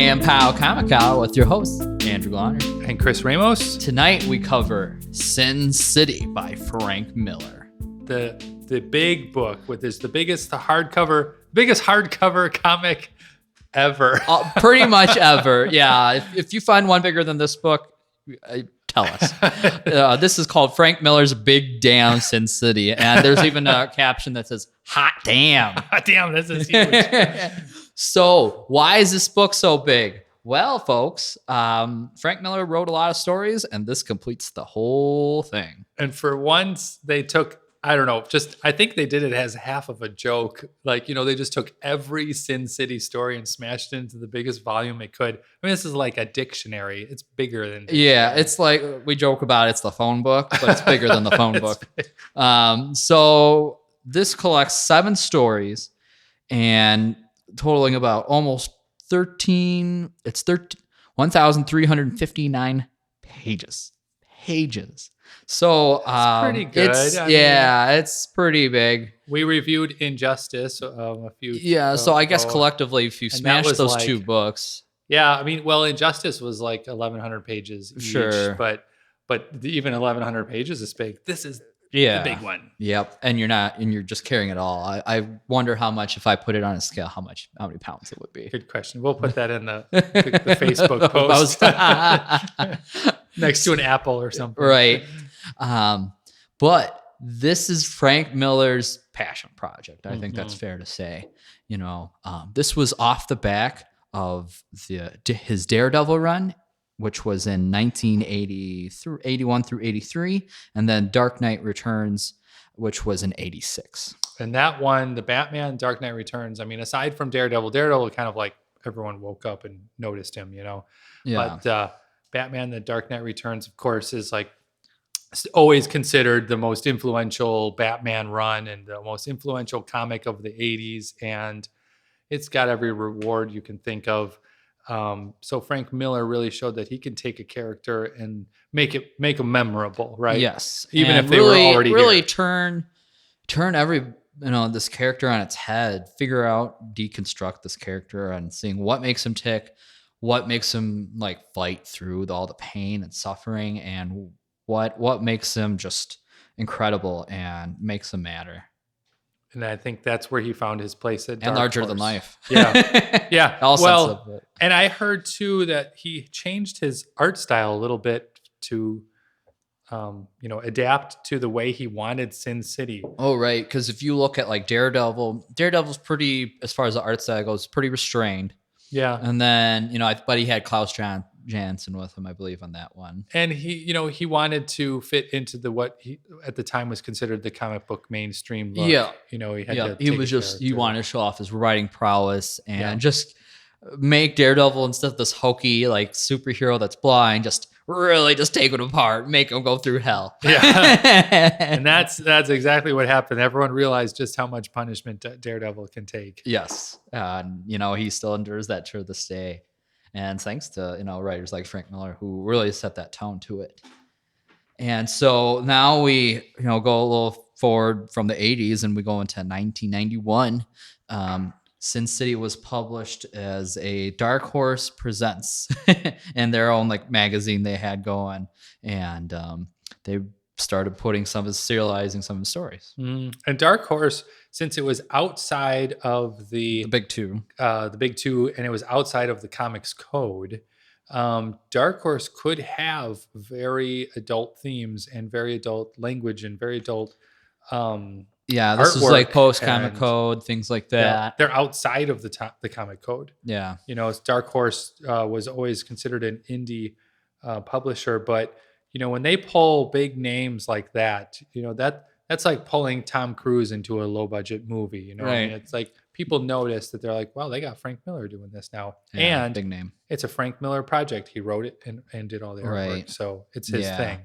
am Kyle Comical with your host, Andrew Garner. And Chris Ramos. Tonight we cover Sin City by Frank Miller. The big book with the biggest hardcover comic ever. Pretty much ever. Yeah. If you find one bigger than this book, tell us. This is called Frank Miller's Big Damn Sin City. And there's even a caption that says, hot damn. Hot damn, this is huge. So why is this book so big? Well, folks, Frank Miller wrote a lot of stories, and this completes the whole thing. And for once, they took, I think they did it as half of a joke. Like, they just took every Sin City story and smashed it into the biggest volume it could. I mean, this is like a dictionary. It's bigger than dictionary. Yeah, it's like, we joke about it's the phone book, but it's bigger than the phone book. So this collects 7 stories and totaling about almost 1,359 pages. So pretty good. It's pretty big. We reviewed Injustice a few. Yeah, so I guess collectively, if you smash those 2 books. Yeah, I mean, Injustice was like 1,100 pages each, sure, but even 1,100 pages is big. This is the big one. Yep, and you're just carrying it all. I wonder how much, if I put it on a scale, how many pounds it would be. Good question. We'll put that in the Facebook post next to an apple or something. Right. But this is Frank Miller's passion project. I think that's fair to say. This was off the back of his Daredevil run, which was in 1980 through 81 through 83, and then Dark Knight Returns, which was in 86. And that one, the Batman Dark Knight Returns, I mean, aside from Daredevil kind of like everyone woke up and noticed him, Yeah. But Batman the Dark Knight Returns, of course, is like always considered the most influential Batman run and the most influential comic of the 80s. And it's got every reward you can think of. So Frank Miller really showed that he can take a character and make them memorable, right? Yes, even and if they were already really here. turn every this character on its head. Figure out, deconstruct this character, and seeing what makes him tick, what makes him like fight through all the pain and suffering, and what makes him just incredible and makes him matter. And I think that's where he found his place at Dark and larger Horse. than life. Yeah. All well, sense of it. And I heard too that he changed his art style a little bit to, adapt to the way he wanted Sin City. Oh, right. Because if you look at like Daredevil's pretty, as far as the art style goes, pretty restrained. Yeah. And then, but he had Klaus Janson with him, I believe, on that one. And he wanted to fit into what he at the time was considered the comic book mainstream look. Yeah. He wanted to show off his writing prowess and just make Daredevil, instead of this hokey like superhero that's blind, just really just take it apart, make him go through hell. Yeah. And that's exactly what happened. Everyone realized just how much punishment Daredevil can take. Yes. He still endures that to this day. And thanks to, writers like Frank Miller, who really set that tone to it. And so now we, go a little forward from the 80s and we go into 1991. Sin City was published as a Dark Horse Presents in their own like magazine they had going. And they started serializing some of the stories. And Dark Horse, since it was outside of the big two, and it was outside of the comics code, Dark Horse could have very adult themes and very adult language and very adult this is like post-comic code, things like that. Yeah, they're outside of the comic code. Yeah. Dark Horse was always considered an indie publisher, but when they pull big names like that, that's like pulling Tom Cruise into a low budget movie. Right. I mean, it's like people notice that they're like, wow, they got Frank Miller doing this now. Yeah, and big name. It's a Frank Miller project. He wrote it and did all the artwork. Right. So it's his thing.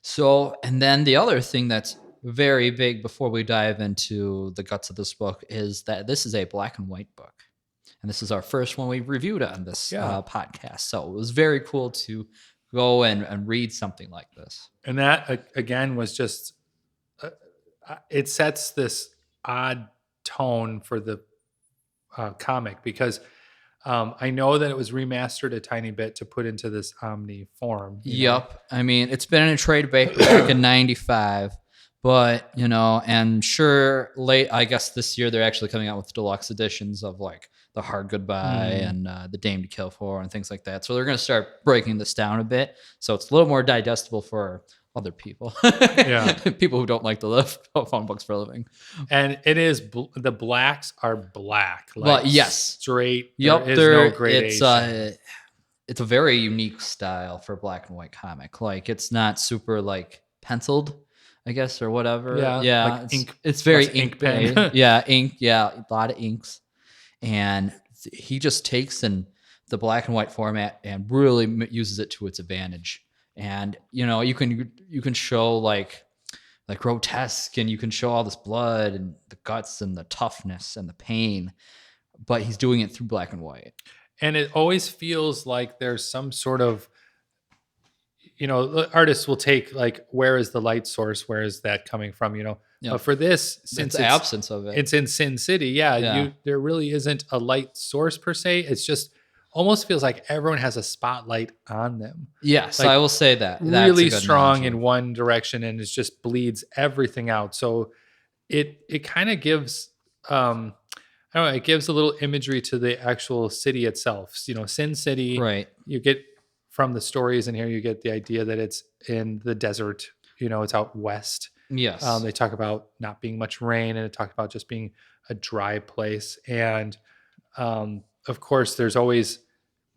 So, and then the other thing that's very big before we dive into the guts of this book is that this is a black and white book. And this is our first one we reviewed on this podcast. So it was very cool to go and read something like this. And that, again, was just, it sets this odd tone for the comic because I know that it was remastered a tiny bit to put into this Omni form. Yep. I mean, it's been in a trade back in 95, but, and sure, I guess this year they're actually coming out with deluxe editions of like The Hard Goodbye and The Dame to Kill For and things like that. So they're going to start breaking this down a bit. So it's a little more digestible for other people. Yeah. People who don't like to live phone books for a living. And it is, the blacks are black. Well, yes. Straight. Yep. There is no gradation. It's a very unique style for black and white comic. Like, it's not super like penciled, I guess, or whatever. Yeah. Like it's very ink pen. Ink. Yeah. A lot of inks. And he just takes in the black and white format and really uses it to its advantage. And, you can show like grotesque, and you can show all this blood and the guts and the toughness and the pain, but he's doing it through black and white. And it always feels like there's some sort of, artists will take like, where is the light source? Where is that coming from? Yep. But for this, since it's the absence of it, it's in Sin City. Yeah. There really isn't a light source per se. It's just almost feels like everyone has a spotlight on them. Yes, like, I will say that. Really strong in one direction, and it just bleeds everything out. So it kind of gives, I don't know, it gives a little imagery to the actual city itself. Sin City, right? You get from the stories in here, you get the idea that it's in the desert. It's out west. Yes. They talk about not being much rain, and it talked about just being a dry place. And of course, there's always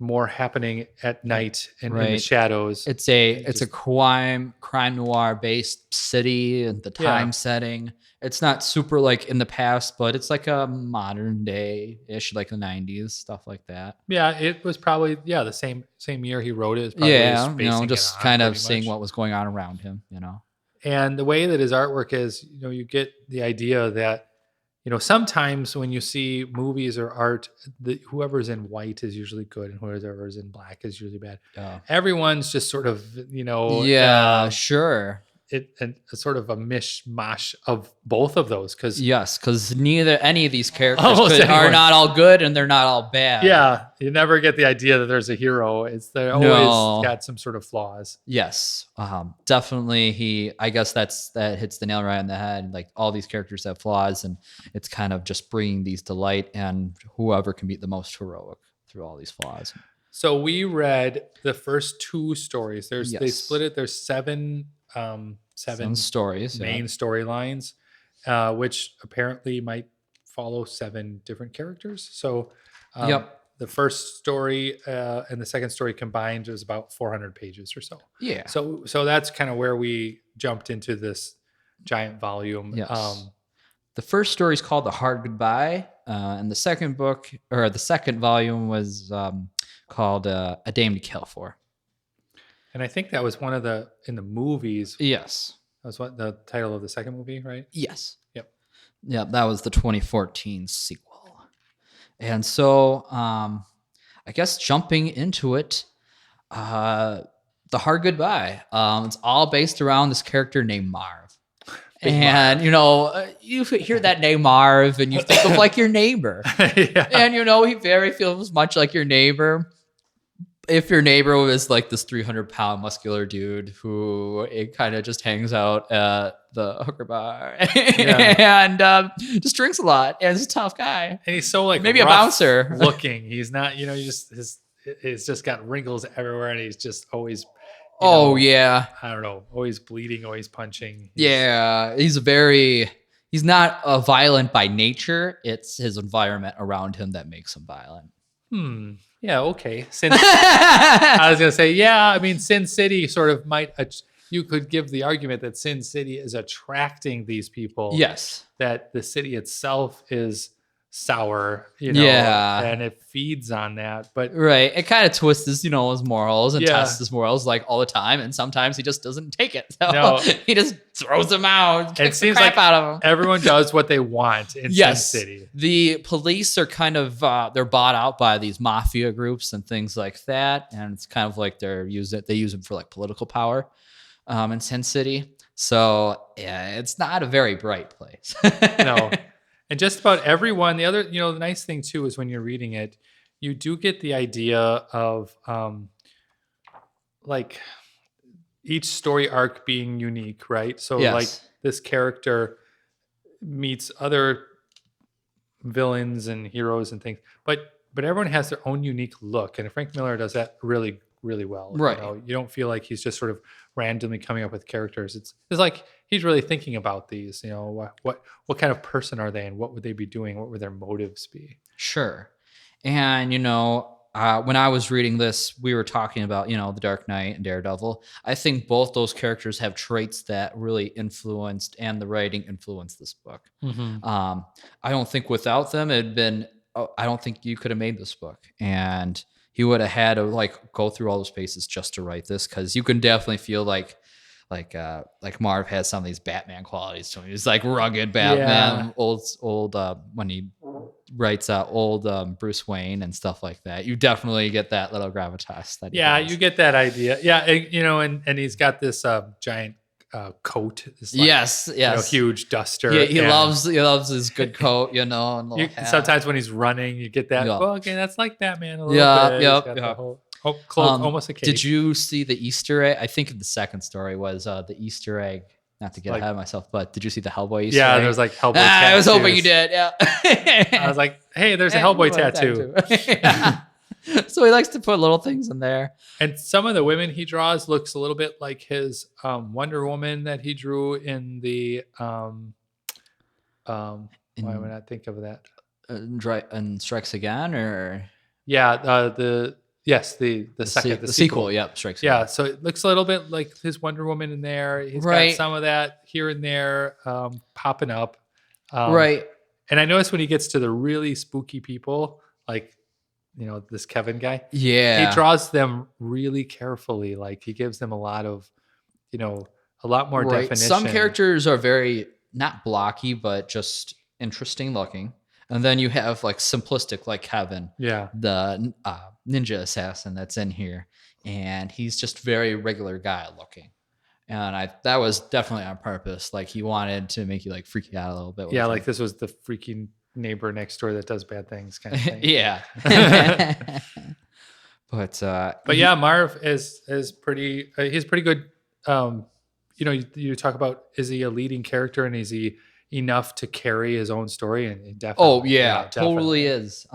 more happening at night and in the shadows. It's a crime noir based city, and the time setting. It's not super like in the past, but it's like a modern day ish, like the 90s, stuff like that. Yeah, it was probably the same year he wrote it. Probably just kind of seeing what was going on around him, And the way that his artwork is, you get the idea that, sometimes when you see movies or art, whoever's in white is usually good and whoever's in black is usually bad. Everyone's just sort of, sure. It's sort of a mishmash of both of those, because neither any of these characters are not all good and they're not all bad. Yeah, you never get the idea that there's a hero. They're always got some sort of flaws. Yes, definitely. I guess that hits the nail right on the head. Like, all these characters have flaws, and it's kind of just bringing these to light, and whoever can be the most heroic through all these flaws. So we read the first two stories. They split it. There's seven stories, main storylines, which apparently might follow 7 different characters. So the first story and the second story combined is about 400 pages or so. Yeah. So that's kind of where we jumped into this giant volume. Yes. The first story is called The Hard Goodbye, and the second volume was called A Dame to Kill For. And I think that was one of in the movies. Yes. That was what the title of the second movie, right? Yes. Yep. Yeah, that was the 2014 sequel. And so, I guess jumping into it, The Hard Goodbye. It's all based around this character named Marv. And, you hear that name Marv and you think of like your neighbor. And, he very feels much like your neighbor. If your neighbor was like this 300-pound muscular dude who it kind of just hangs out at the hooker bar and just drinks a lot and is a tough guy. And he's so like maybe a bouncer looking. He's not, he's just got wrinkles everywhere, and he's just always, I don't know, always bleeding, always punching. He's not violent by nature. It's his environment around him that makes him violent. Yeah, okay. I was going to say, Sin City sort of you could give the argument that Sin City is attracting these people. Yes. That the city itself is sour, and it feeds on that. But it kind of twists his, his morals and tests his morals like all the time, and sometimes he just doesn't take it. So he just throws them out. It seems like out of them. Everyone does what they want in Sin City. The police are kind of they're bought out by these mafia groups and things like that, and it's kind of like they use them for like political power in Sin City. So it's not a very bright place. No. And just about everyone, the nice thing too is when you're reading it, you do get the idea of like each story arc being unique, right? So like Yes. this character meets other villains and heroes and things, but everyone has their own unique look, and Frank Miller does that really really well. You Right. know, you don't feel like he's just sort of randomly coming up with characters. It's like he's really thinking about these. You know, what kind of person are they, and what would they be doing? What would their motives be? Sure. And, when I was reading this, we were talking about, The Dark Knight and Daredevil. I think both those characters have traits that really influenced, and the writing influenced this book. Mm-hmm. I don't think without them, I don't think you could have made this book. And he would have had to like go through all those paces just to write this, because you can definitely feel like Marv has some of these Batman qualities to him. He's like rugged Batman, Yeah. old when he writes old Bruce Wayne and stuff like that. You definitely get that little gravitas that he Yeah, has. you get that idea. Yeah, and he's got this giant coat, this like, Yes. huge duster. He and loves his good coat, and little hat. sometimes when he's running, you get that. Yeah. Well, okay, that's like Batman a little Yeah, bit. yep, He's got the yep. whole cloak, almost a cape. Did you see the Easter egg? I think the second story was the Easter egg. Not to get Like- ahead of myself, but did you see the Hellboy Easter Yeah, egg? there's like Hellboy. I was hoping you tattoos. did. Yeah. I was like, hey, there's a Hellboy tattoo. Yeah. So he likes to put little things in there. And some of the women he draws looks a little bit like his Wonder Woman that he drew in the why would I not think of that? And Strikes Again, or Yeah, the second the sequel. Yep, Strikes Yeah, Again. so it looks a little bit like his Wonder Woman in there. He's Right. got some of that here and there popping up. Right. And I noticed when he gets to the really spooky people, like, this Kevin guy, Yeah. he draws them really carefully. Like he gives them a lot of, a lot more Right. definition. Some characters are very not blocky, but just interesting looking. And then you have like simplistic, like Kevin, Yeah. the ninja assassin that's in here, and he's just very regular guy looking. And that was definitely on purpose. Like he wanted to make you like freak you out a little bit. with Yeah, him. like this was the freaking neighbor next door that does bad things kind of thing. Yeah. But yeah, Marv is pretty. He's pretty good. You talk about, is he a leading character, and is he enough to carry his own story? And he definitely. Oh yeah, totally definitely. is.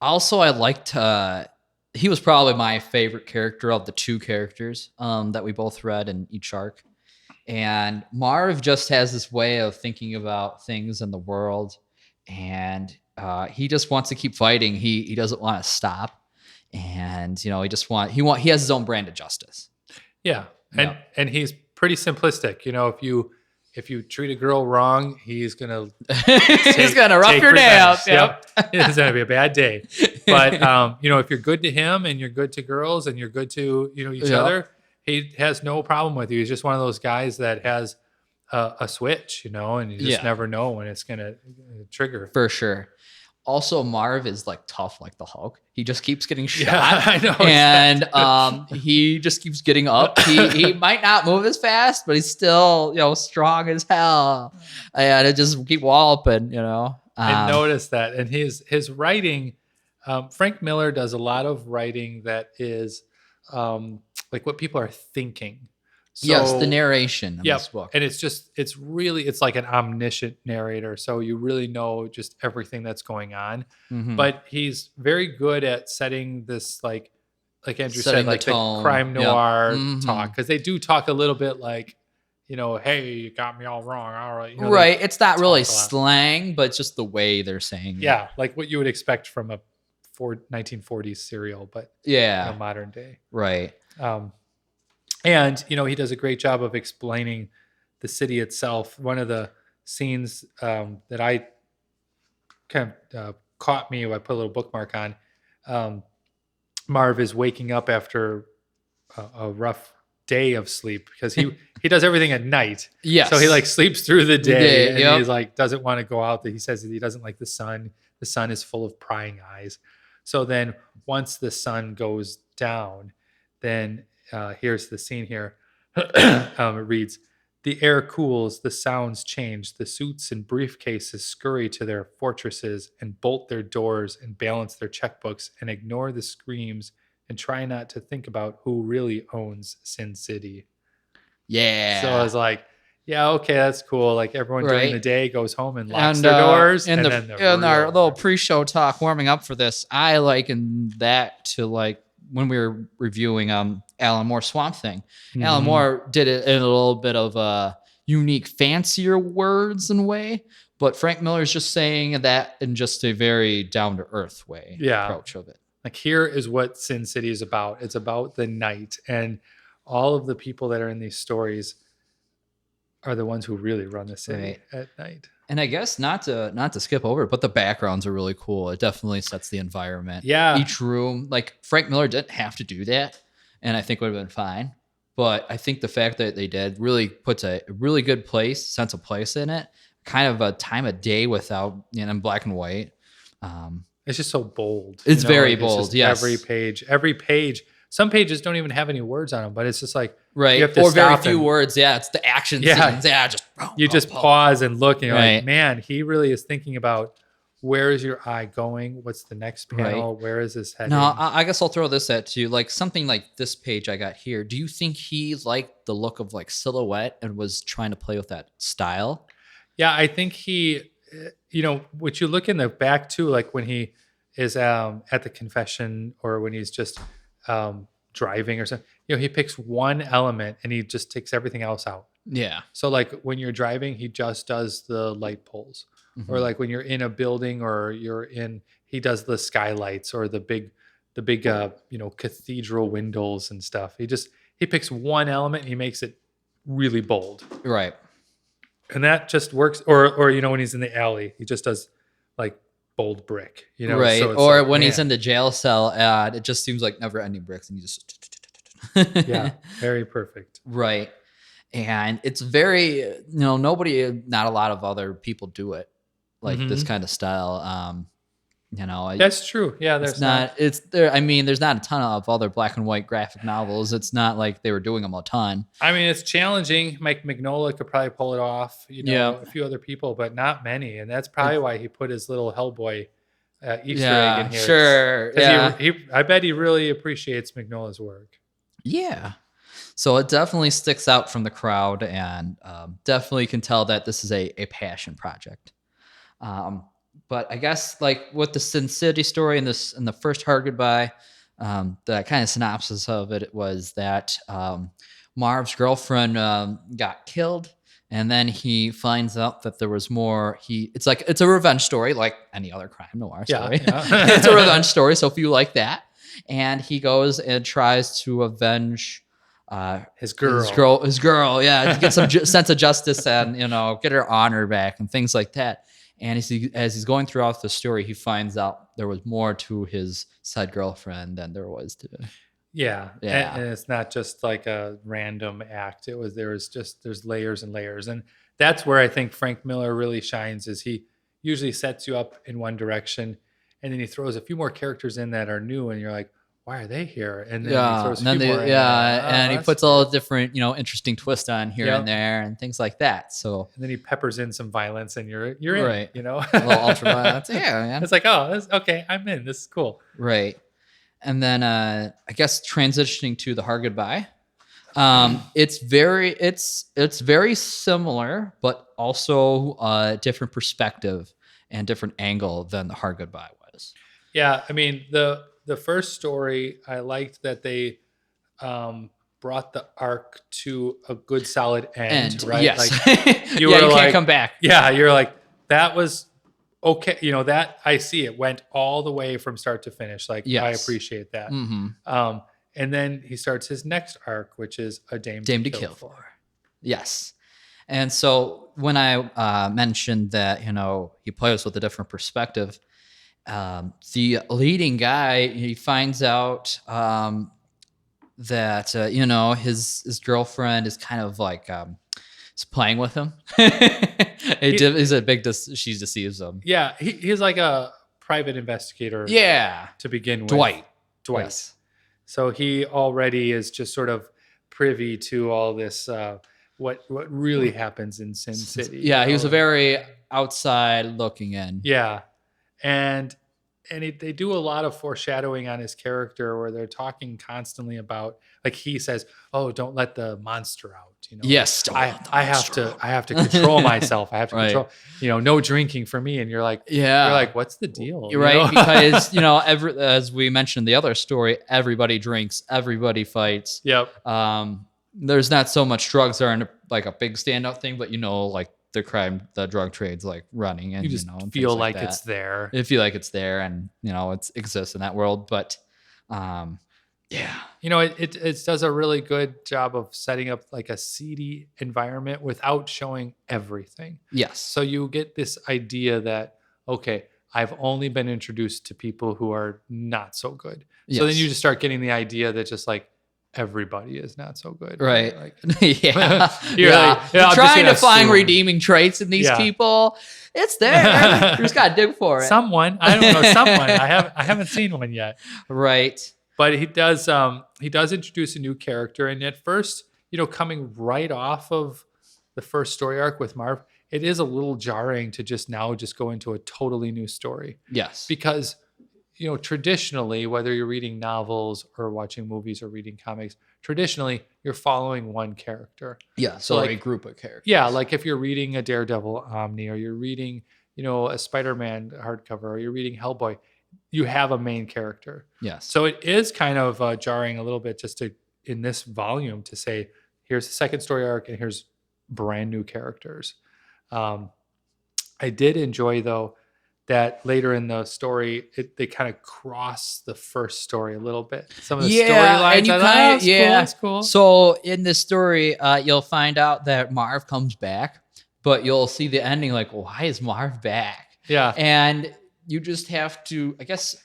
Also, I liked. He was probably my favorite character of the two characters that we both read in each arc. And Marv just has this way of thinking about things in the world, and he just wants to keep fighting. He doesn't want to stop, and he has his own brand of justice. Yeah, Yeah. and he's pretty simplistic. If you treat a girl wrong, he's gonna He's gonna rough take your day up. revenge. Yep. It's gonna be a bad day. But if you're good to him, and you're good to girls, and you're good to each Yeah. other, he has no problem with you. He's just one of those guys that has a switch, and you just Yeah. never know when it's gonna trigger. For sure. Also, Marv is like tough like the Hulk. He just keeps getting shot. Yeah, I know. And he just keeps getting up. He might not move as fast, but he's still, strong as hell. And it just keep walloping, I noticed that. And his writing, Frank Miller does a lot of writing that is like what people are thinking. So, yes, the narration in Yep. this book. And it's like an omniscient narrator. So you really know just everything that's going on. Mhm. But he's very good at setting this, like Andrew Setting said, like the tone. crime Yep. noir Mhm. talk. Because they do talk a little bit like, hey, you got me all wrong. All right. Right. It's not really talk a lot. slang, but just the way they're saying it. Yeah. Like what you would expect from a 1940s serial, but Yeah. modern day. Right. And he does a great job of explaining the city itself. One of the scenes that I kind of caught me, I put a little bookmark on. Marv is waking up after a rough day of sleep, because he does everything at night. Yes. So he like sleeps through the day, and yep. he's like doesn't want to go out. He says that he doesn't like the sun. The sun is full of prying eyes. So then once the sun goes down, then here's the scene here. It reads, The air cools, the sounds change, the suits and briefcases scurry to their fortresses and bolt their doors and balance their checkbooks and ignore the screams and try not to think about who really owns Sin City. So I Yeah. was like, yeah, okay, that's cool. Like everyone during the Right. day goes home and locks their doors, and then the in our real little pre-show talk warming up for this, I likened that to like when we were reviewing Alan Moore's Swamp Thing. Alan Moore did it in a little bit of a unique, fancier words and way, but Frank Miller's just saying that in just a very down to earth way approach of it. Like here is what Sin City is about. It's about the night, and all of the people that are in these stories are the ones who really run the city at night. And I guess not to skip over, but the backgrounds are really cool. It definitely sets the environment. Yeah. Each room, like Frank Miller didn't have to do that, and I think would have been fine. But I think the fact that they did really puts a really good sense of place in it. Kind of a time of day without, in black and white. It's just so bold. It's very bold. Yes. Every page. Some pages don't even have any words on them, but it's just like you have to or very few words. Yeah, it's the action scenes. Yeah, just pause and look, and you're like, man, he really is thinking about where is your eye going? What's the next panel? Where is this heading? No, I guess I'll throw this at you. Like something like this page I got here. Do you think he liked the look of like silhouette and was trying to play with that style? Yeah, I think he, what you look in the back too, like when he is at the confession or when he's just driving or something, he picks one element and he just takes everything else out. Yeah. So like when you're driving, he just does the light poles, or like when you're in a building or he does the skylights or the big cathedral windows and stuff. He picks one element and he makes it really bold. Right. And that just works. Or when he's in the alley, he just does like bold brick, right? So or like, when he's in the jail cell, it just seems like never-ending bricks, and you just yeah, very perfect, right? And it's very, not a lot of other people do it like this kind of style. That's true. Yeah, there's not. It's there. I mean, there's not a ton of other black and white graphic novels. It's not like they were doing them a ton. I mean, it's challenging. Mike Mignola could probably pull it off. A few other people, but not many. And that's probably why he put his little Hellboy Easter egg in here. Sure. Yeah. I bet he really appreciates Mignola's work. Yeah. So it definitely sticks out from the crowd, and definitely can tell that this is a passion project. But I guess like with the Sin City story in the first Hard Goodbye, the kind of synopsis of it was that Marv's girlfriend got killed, and then he finds out that there was more. It's a revenge story like any other crime noir story. Yeah. It's a revenge story, so if you like that, and he goes and tries to avenge his girl, yeah, to get some sense of justice and get her honor back and things like that. And as he's going throughout the story, he finds out there was more to his said girlfriend than there was to. Yeah. And it's not just like a random act. There's layers and layers. And that's where I think Frank Miller really shines, is he usually sets you up in one direction and then he throws a few more characters in that are new and you're like, why are they here? And then he throws a few more in. And he puts a little different, interesting twist on here and there and things like that. So and then he peppers in some violence and you're right. in, a little ultra violence. Yeah, man. It's like, okay, I'm in. This is cool. Right. And then I guess transitioning to the Hard Goodbye. It's very similar, but also a different perspective and different angle than the Hard Goodbye was. Yeah, I mean the first story, I liked that they brought the arc to a good solid end, right? Yes. Like you can't come back. Yeah, you're like, that was okay. That I see it went all the way from start to finish. Like, yes. I appreciate that. Mm-hmm. And then he starts his next arc, which is A Dame to Kill For. Yes. And so when I mentioned that, he plays with a different perspective, the leading guy, he finds out that his girlfriend is kind of like is playing with him. She deceives him. Yeah, he's like a private investigator. Yeah, to begin with, Dwight. Yes. So he already is just sort of privy to all this what really happens in Sin City. Yeah, he was a very outside looking in. Yeah, and they do a lot of foreshadowing on his character where they're talking constantly about, like he says, "Oh, don't let the monster out." Yes, I have to control myself. I have to Right. control. No drinking for me. And you're like, what's the deal? You're right, because as we mentioned in the other story, everybody drinks, everybody fights. Yep. There's not so much drugs that are like a big standout thing, but like the drug trade's like running, and you just and feel like it's there. You feel like it's there, and it exists in that world. But yeah, it does a really good job of setting up like a seedy environment without showing everything. Yes. So you get this idea that, okay, I've only been introduced to people who are not so good. Yes. So then you just start getting the idea that just like everybody is not so good. Right. Like, yeah. You're You're trying to find redeeming traits in these people. It's there. You just got to dig for it. Someone. I don't know. Someone. I haven't seen one yet. Right. But he does introduce a new character. And at first, coming right off of the first story arc with Marv, it is a little jarring to just go into a totally new story. Yes. Because, traditionally, whether you're reading novels or watching movies or reading comics, traditionally you're following one character. Yeah. So like a group of characters. Yeah. Like if you're reading a Daredevil Omni, or you're reading, a Spider-Man hardcover, or you're reading Hellboy, you have a main character. Yes. So it is kind of jarring a little bit just in this volume to say, here's the second story arc and here's brand new characters. I did enjoy, though, that later in the story, they kind of cross the first story a little bit. Some of the storylines, that's cool. So in this story, you'll find out that Marv comes back, but you'll see the ending like, why is Marv back? Yeah. And you just have to, I guess,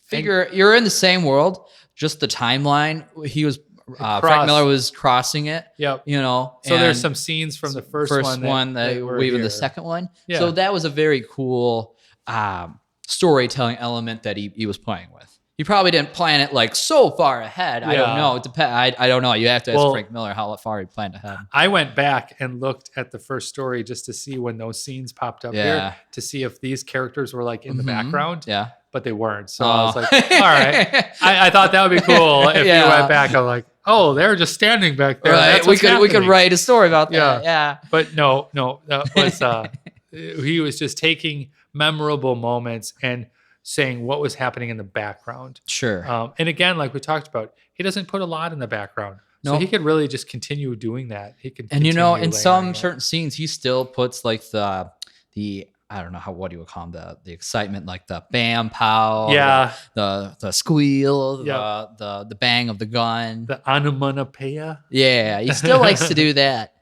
figure you're in the same world, just the timeline. He was Frank Miller was crossing it. Yep. So there's some scenes from the first one that weave in the second one. Yeah. So that was a very cool storytelling element that he was playing with. He probably didn't plan it like so far ahead. I don't know. It depends. I don't know. You have to ask Frank Miller how far he planned ahead. I went back and looked at the first story just to see when those scenes popped up here, to see if these characters were like in the background. Yeah. But they weren't. So I was like, all right. I thought that would be cool if you went back. I'm like, oh, they're just standing back there. Right. We could write a story about that. Yeah. But no, that was he was just taking memorable moments and saying what was happening in the background. Sure. And again, like we talked about, he doesn't put a lot in the background. So he could really just continue doing that. He could, and in some certain scenes, he still puts like the I don't know what do you call them, the excitement, like the bam pow, the squeal, the bang of the gun, the onomatopoeia. Yeah, he still likes to do that.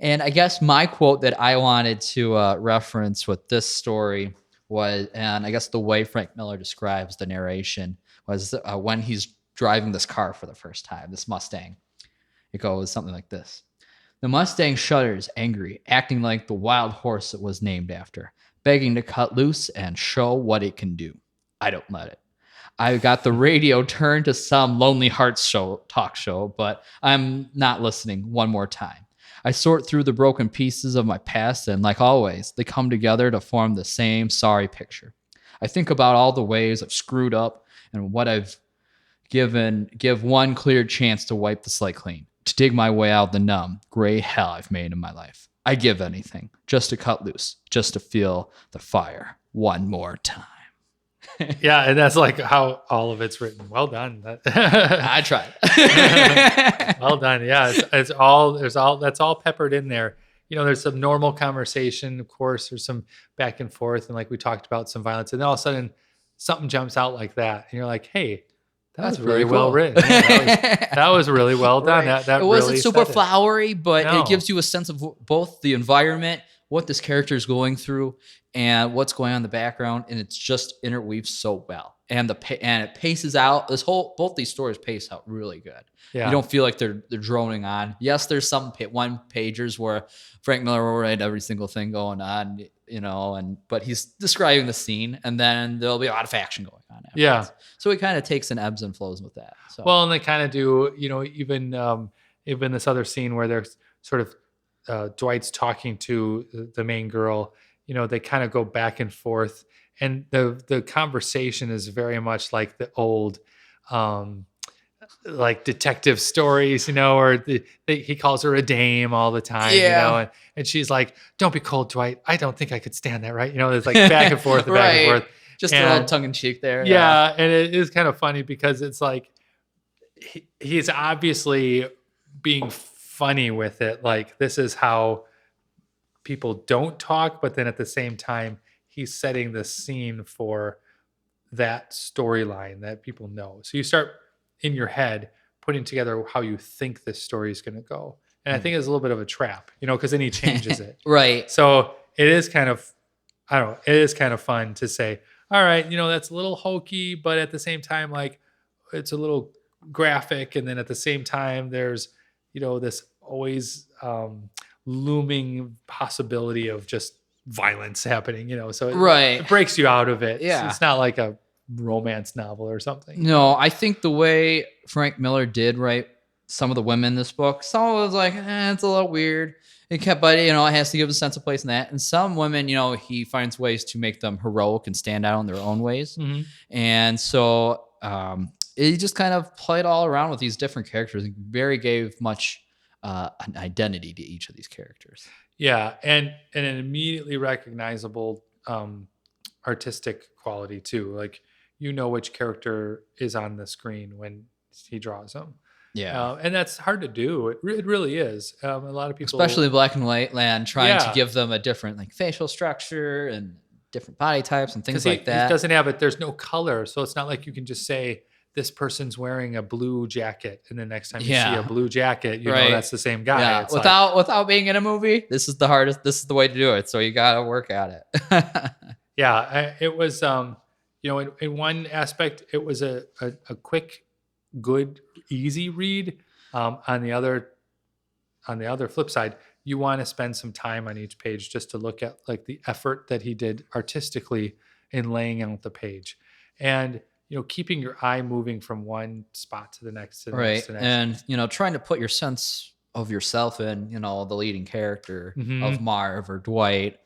And I guess my quote that I wanted to reference with this story was, and I guess the way Frank Miller describes the narration was when he's driving this car for the first time, this Mustang. It goes something like this. The Mustang shudders, angry, acting like the wild horse it was named after, begging to cut loose and show what it can do. I don't let it. I got the radio turned to some Lonely Hearts talk show, but I'm not listening one more time. I sort through the broken pieces of my past, and like always, they come together to form the same sorry picture. I think about all the ways I've screwed up and what I've give one clear chance to wipe the slate clean, to dig my way out of the numb, gray hell I've made in my life. I give anything just to cut loose, just to feel the fire one more time. Yeah, and that's like how all of it's written. Well done. I tried. Well done. Yeah, that's all peppered in there. There's some normal conversation, of course. There's some back and forth, and like we talked about, some violence, and then all of a sudden something jumps out like that, and you're like, "Hey, that's really cool. Well written. That was really well done." Right. That it wasn't really super flowery, but No. It gives you a sense of both the environment, what this character is going through, and what's going on in the background, and it's just interweaves so well. And it paces out. Both these stories pace out really good. Yeah. You don't feel like they're droning on. Yes, there's some one pagers where Frank Miller will write every single thing going on, but he's describing the scene, and then there'll be a lot of action going on afterwards. Yeah. So it kind of takes an ebbs and flows with that. So. Well, and they kind of do, even this other scene where they're sort of Dwight's talking to the main girl, they kind of go back and forth, and the conversation is very much like the old like detective stories, or he calls her a dame all the time, and she's like, "Don't be cold, Dwight. I don't think I could stand that," right? It's like back and forth, back and forth. Just a little tongue in cheek there. Yeah, and it is kind of funny because it's like he's obviously being funny with it. Like, this is how people don't talk, but then at the same time, he's setting the scene for that storyline that people know. So you start in your head putting together how you think this story is going to go. And I think it's a little bit of a trap, because then he changes it. Right. So it is kind of, I don't know, it is kind of fun to say, all right, that's a little hokey, but at the same time, like, it's a little graphic. And then at the same time, there's, this always looming possibility of just violence happening, so it breaks you out of it. Yeah. It's not like a romance novel or something. No, I think the way Frank Miller did write some of the women in this book, some of it was like, it's a little weird. It kept, but it has to give a sense of place in that. And some women, he finds ways to make them heroic and stand out in their own ways. Mm-hmm. And so it just kind of played all around with these different characters and very gave much an identity to each of these characters. Yeah, and an immediately recognizable artistic quality too. Like, which character is on the screen when he draws them. Yeah. And that's hard to do. It really is. A lot of people, especially black and white land, trying to give them a different like facial structure and different body types and things like that. It doesn't have it. There's no color. So it's not like you can just say this person's wearing a blue jacket, and the next time you see a blue jacket, know that's the same guy. Yeah. Without being in a movie, this is the hardest. This is the way to do it. So you got to work at it. Yeah. It was, in one aspect, it was a quick, good, easy read. On the other flip side, you want to spend some time on each page just to look at like the effort that he did artistically in laying out the page, and keeping your eye moving from one spot to the next, to the next, to the next. And trying to put your sense of yourself in the leading character of Marv or Dwight,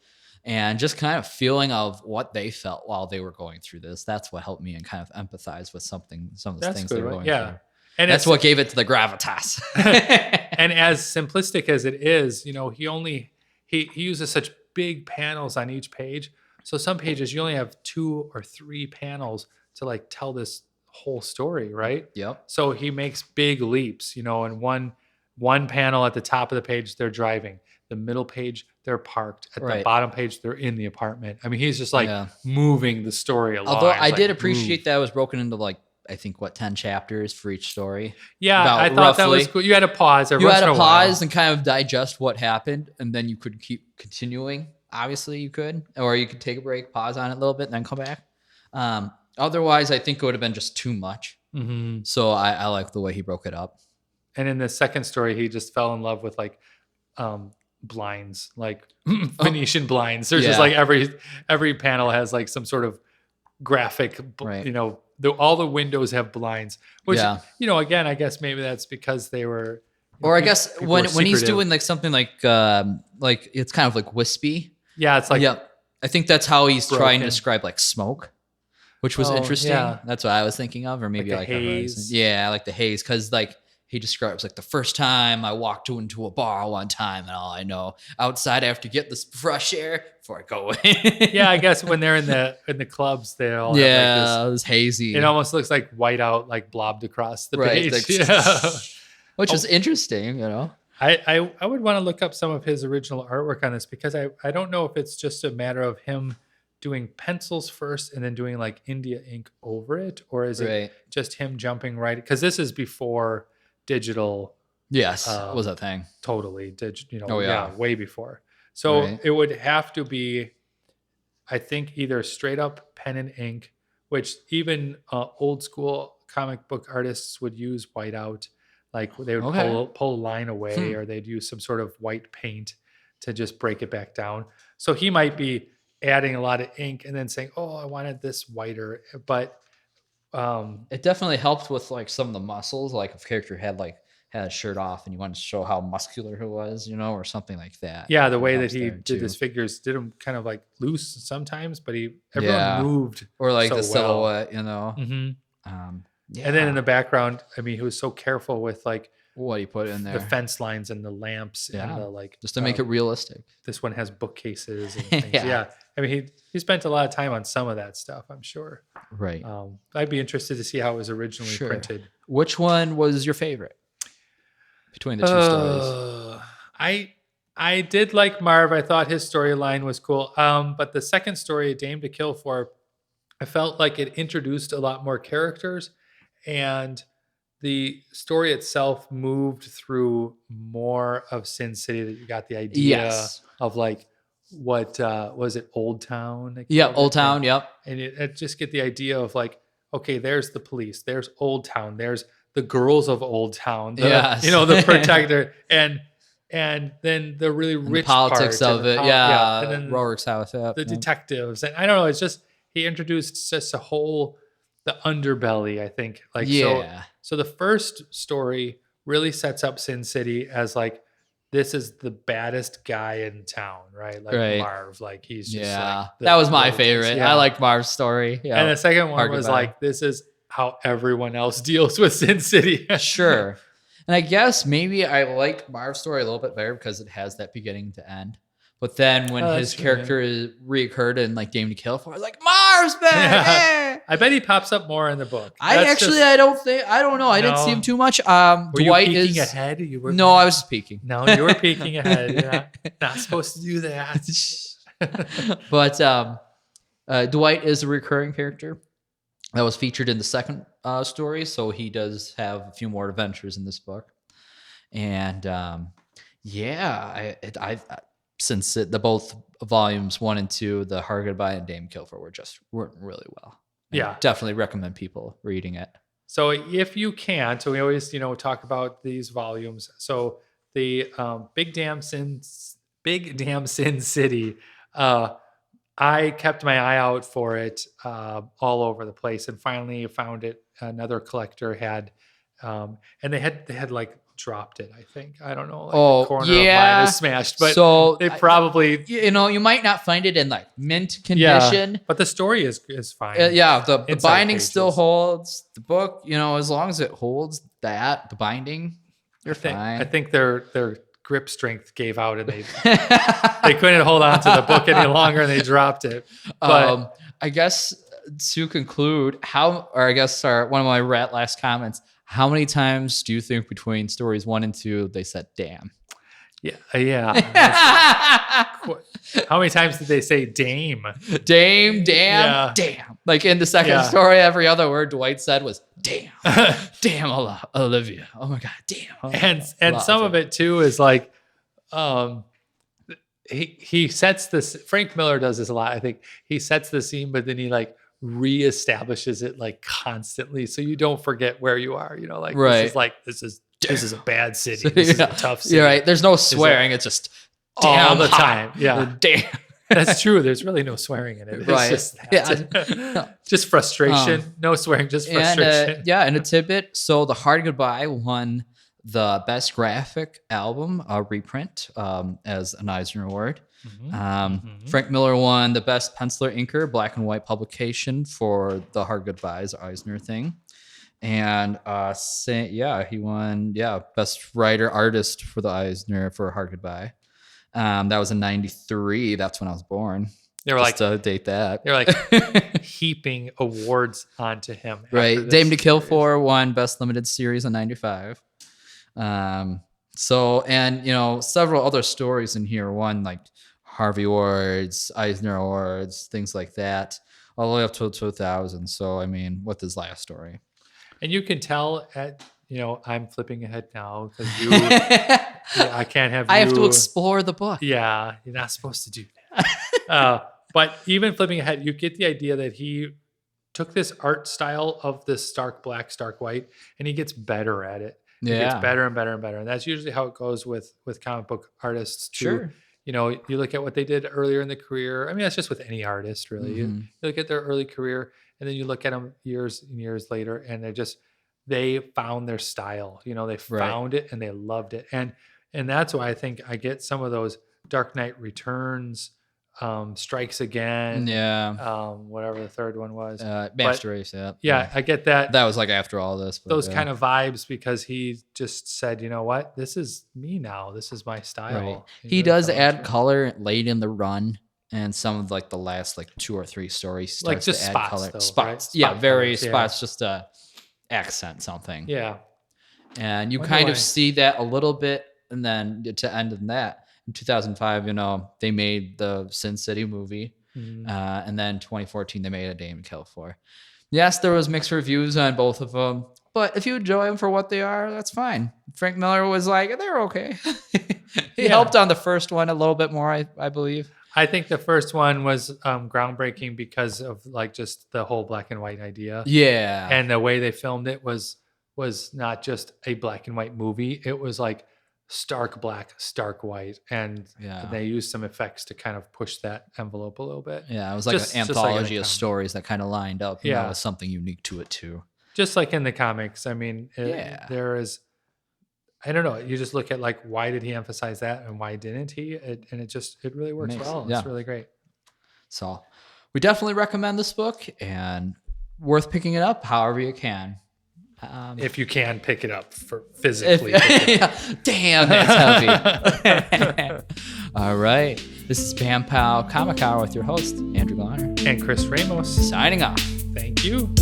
and just kind of feeling of what they felt while they were going through this. That's what helped me and kind of empathize with some of the things they were going through. And that's what gave it to the gravitas. And as simplistic as it is, he uses such big panels on each page. So some pages you only have 2 or 3 panels to like tell this whole story, right? Yep. So he makes big leaps, and one panel at the top of the page, they're driving. The middle page, they're parked. At the bottom page, they're in the apartment. I mean, he's just like moving the story along. Although I did appreciate that it was broken into like, I think 10 chapters for each story. Yeah, I thought that was cool. You had to pause. You had to pause and kind of digest what happened, and then you could keep continuing. Obviously, you could, or you could take a break, pause on it a little bit, and then come back. Otherwise, I think it would have been just too much. Mm-hmm. So I like the way he broke it up. And in the second story, he just fell in love with like blinds, like Venetian blinds. There's just like every panel has like some sort of graphic, all the windows have blinds, which, again, I guess maybe that's because they were, or I guess when he's doing like something like it's kind of like wispy. Yeah. It's like, I think that's how he's trying to describe like smoke, which was interesting. Yeah. That's what I was thinking of, or maybe like haze. Like the haze. Cause like he describes like the first time I walked into a bar one time, and all I know outside I have to get this fresh air before I go in. Yeah, I guess when they're in the clubs, they all have like it was hazy. It almost looks like whiteout like blobbed across the page. Like, which is interesting, I would want to look up some of his original artwork on this, because I don't know if it's just a matter of him doing pencils first and then doing like India ink over it, or is it just him jumping right? Because this is before digital. Yes, was a thing. Totally, way before. So it would have to be, I think, either straight up pen and ink, which even old school comic book artists would use whiteout. Like they would pull a line away, or they'd use some sort of white paint to just break it back down. So he might be adding a lot of ink and then saying, "Oh, I wanted this whiter," but it definitely helped with like some of the muscles. Like if a character had like had his shirt off and you wanted to show how muscular he was, or something like that. Yeah, the It way that helps he there, did too. his figures did him kind of like loose sometimes, but everyone moved Or like so the well. silhouette, Mhm. Yeah. And then in the background, I mean, he was so careful with like What he put in the there. fence lines and the lamps and Yeah. the like Just to make it realistic. this one has bookcases and things. Yeah. Yeah. I mean, he spent a lot of time on some of that stuff, I'm sure. Right. I'd be interested to see how it was originally Sure. printed. Which one was your favorite between the two stories? I did like Marv. I thought his storyline was cool. But the second story, A Dame to Kill For, I felt like it introduced a lot more characters, and the story itself moved through more of Sin City. That you got the idea of like what was it, Old Town? Yeah, Old Town. Yep. And it just get the idea of like, okay, there's the police, there's Old Town, there's the girls of Old Town, the protector, and then the really rich the politics part of it, and then Rourke's house, the detectives, and I don't know, it's just he introduced just the underbelly, I think, like so the first story really sets up Sin City as like, this is the baddest guy in town, right? Like Marv, like he's just like that was my favorite. I liked Marv's story. Yeah. And the second one was like, this is how everyone else deals with Sin City. Sure. And I guess maybe I like Marv's story a little bit better because it has that beginning to end. But then when his character reoccurred in like Dame to Kill For, I was like, Marv's back. Yeah. I bet he pops up more in the book. I don't know. I didn't see him too much. Were Dwight you peeking ahead? No, I was just peeking. No, you were peeking ahead. Yeah. Not supposed to do that. But Dwight is a recurring character that was featured in the second story. So he does have a few more adventures in this book. And since the both volumes 1 and 2, the Hard Goodbye and Dame Kill For weren't really well. I definitely recommend people reading it. So if you can, so we always talk about these volumes. So the Big Damn Sin City, I kept my eye out for it all over the place, and finally found it. Another collector had, and they had like dropped it, I think. I don't know. Like the corner of mine is smashed, but so they probably you might not find it in like mint condition. Yeah, but the story is fine. The binding still holds. The book, as long as it holds the binding, you're fine. I think their grip strength gave out and they couldn't hold on to the book any longer and they dropped it. But I guess to conclude, one of my last comments. How many times do you think between stories 1 and 2 they said "damn"? Yeah. How many times did they say "dame"? Damn, damn. Like in the second story, every other word Dwight said was "damn." Damn, Olivia. Oh my god, damn. Oh and some of it too is like, he sets this. Frank Miller does this a lot. I think he sets the scene, but then he like reestablishes it like constantly, so you don't forget where you are. This is a bad city. This is a tough city. You're right. There's no swearing. It's just damn all the time. Yeah, damn. That's true. There's really no swearing in it. It's right. just that. Just frustration. No swearing. Just frustration. And a tidbit. So the Hard Goodbye won the best graphic album reprint as an Eisner Award. Frank Miller won the best penciler inker black and white publication for the Hard Goodbyes Eisner thing, and he won best writer artist for the Eisner for Hard Goodbye. That was in '93. That's when I was born. They were to date that. They're like heaping awards onto him. Right, Dame to Kill For won best limited series in '95. Several other stories in here won like Harvey Awards, Eisner Awards, things like that, all the way up to 2000. So, I mean, what's his last story? And you can tell I'm flipping ahead now because I can't have I have to explore the book. Yeah, you're not supposed to do that. But even flipping ahead, you get the idea that he took this art style of this stark black, stark white, and he gets better at it. It gets better and better and better. And that's usually how it goes with comic book artists too. Sure. You look at what they did earlier in the career. I mean, that's just with any artist, really. You look at their early career, and then you look at them years and years later, and they're just they found their style. You know, they found it and they loved it. And that's why I think I get some of those Dark Knight Returns, Strikes Again, whatever the third one was, Master Race. I get that. That was like after all this. Those kind of vibes, because he just said, you know what, this is me now. This is my style. Right. He does add color late in the run, and some of like the last like 2 or 3 stories starts like just to add spots, color. though, Spots, right? very colors, spots, just to accent something. Yeah. And you kind of see that a little bit, and then to end in that, in 2005, you know, they made the Sin City movie, and then 2014 they made A Day in California. Yes, there was mixed reviews on both of them, but if you enjoy them for what they are, that's fine. Frank Miller was like, they're okay. He helped on the first one a little bit more, I believe. I think the first one was groundbreaking because of like just the whole black and white idea. Yeah. And the way they filmed it was not just a black and white movie. It was like stark black, stark white. And they used some effects to kind of push that envelope a little bit. Yeah, it was like an anthology of stories that kind of lined up. You know, with something unique to it too. Just like in the comics. I mean, there is, I don't know. You just look at like, why did he emphasize that and why didn't he? And it really works well. It's really great. So we definitely recommend this book, and worth picking it up however you can. If you can pick it up for physically. Damn, that's heavy. All right. This is Bam Pow Comic Hour with your host, Andrew Garner. And Chris Ramos. Signing off. Thank you.